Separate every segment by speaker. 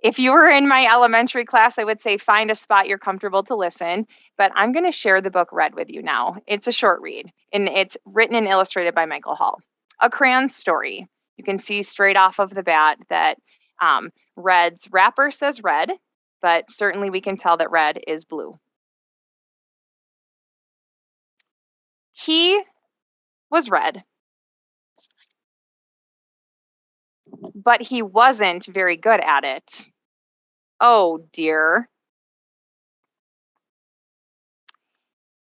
Speaker 1: If you were in my elementary class, I would say find a spot you're comfortable to listen, but I'm going to share the book Red with you now. It's a short read, and it's written and illustrated by Michael Hall. A Crayon Story. You can see straight off of the bat that Red's wrapper says red, but certainly we can tell that red is blue. He was red, but he wasn't very good at it. Oh dear.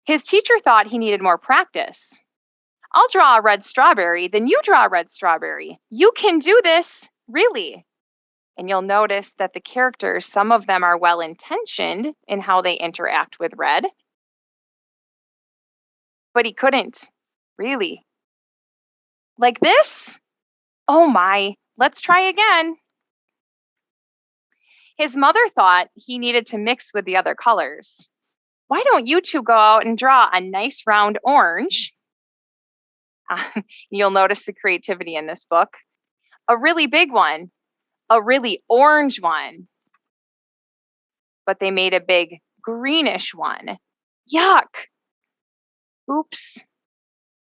Speaker 1: His teacher thought he needed more practice. I'll draw a red strawberry, then you draw a red strawberry. You can do this, really. And you'll notice that the characters, some of them are well-intentioned in how they interact with red. But he couldn't, really. Like this? Oh my, let's try again. His mother thought he needed to mix with the other colors. Why don't you two go out and draw a nice round orange? You'll notice the creativity in this book. A really big one, a really orange one. But they made a big greenish one. Yuck. Oops.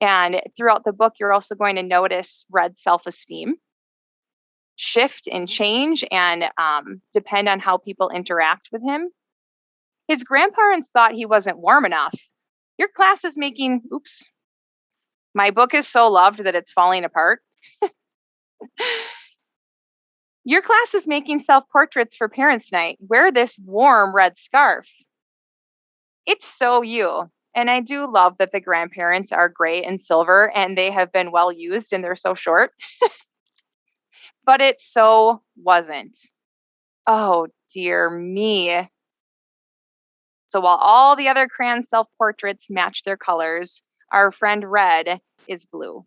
Speaker 1: And throughout the book, you're also going to notice Red's self-esteem shift and change and depend on how people interact with him. His grandparents thought he wasn't warm enough. Your class is making, oops, my book is so loved that it's falling apart. Your class is making self-portraits for Parents' Night. Wear this warm red scarf. It's so you. And I do love that the grandparents are gray and silver and they have been well used and they're so short. But it so wasn't. Oh, dear me. So while all the other crayon self-portraits match their colors, our friend Red is blue.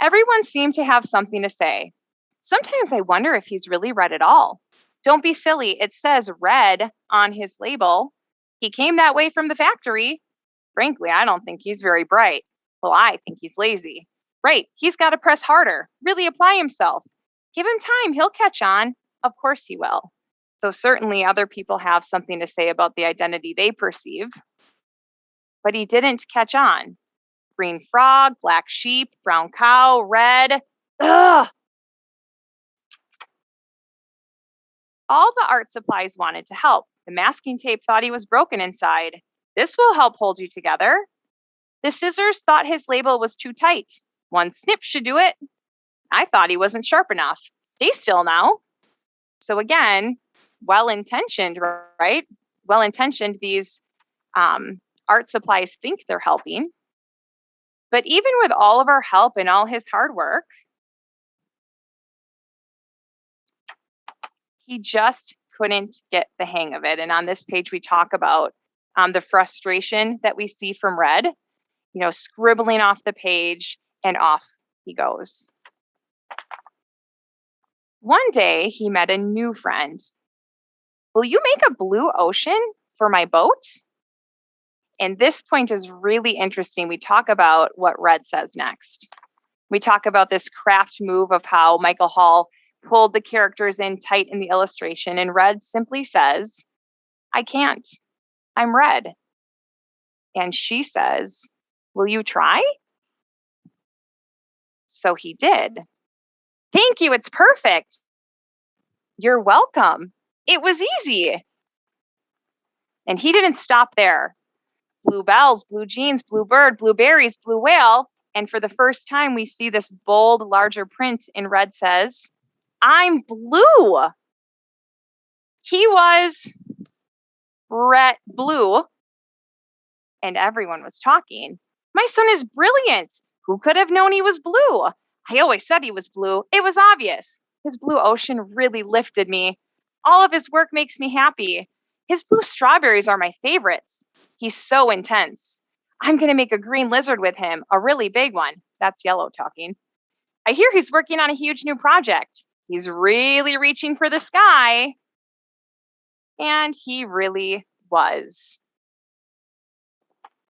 Speaker 1: Everyone seemed to have something to say. Sometimes I wonder if he's really red at all. Don't be silly. It says red on his label. He came that way from the factory. Frankly, I don't think he's very bright. Well, I think he's lazy. Right, he's got to press harder, really apply himself. Give him time, he'll catch on. Of course he will. So certainly other people have something to say about the identity they perceive. But he didn't catch on. Green frog, black sheep, brown cow, red. Ugh! All the art supplies wanted to help. The masking tape thought he was broken inside. This will help hold you together. The scissors thought his label was too tight. One snip should do it. I thought he wasn't sharp enough. Stay still now. So again, well-intentioned, right? Well-intentioned, these art supplies think they're helping. But even with all of our help and all his hard work, he just couldn't get the hang of it. And on this page, we talk about the frustration that we see from Red, scribbling off the page, and off he goes. One day, he met a new friend. Will you make a blue ocean for my boat? And this point is really interesting. We talk about what Red says next. We talk about this craft move of how Michael Hall pulled the characters in tight in the illustration, and Red simply says, I can't. I'm Red. And she says, will you try? So he did. Thank you, it's perfect. You're welcome. It was easy. And he didn't stop there. Blue bells, blue jeans, blue bird, blueberries, blue whale. And for the first time, we see this bold, larger print in Red says, I'm blue. He was blue, and everyone was talking. My son is brilliant. Who could have known he was blue? I always said he was blue. It was obvious. His blue ocean really lifted me. All of his work makes me happy. His blue strawberries are my favorites. He's so intense. I'm going to make a green lizard with him, a really big one. That's yellow talking. I hear he's working on a huge new project. He's really reaching for the sky. And he really was.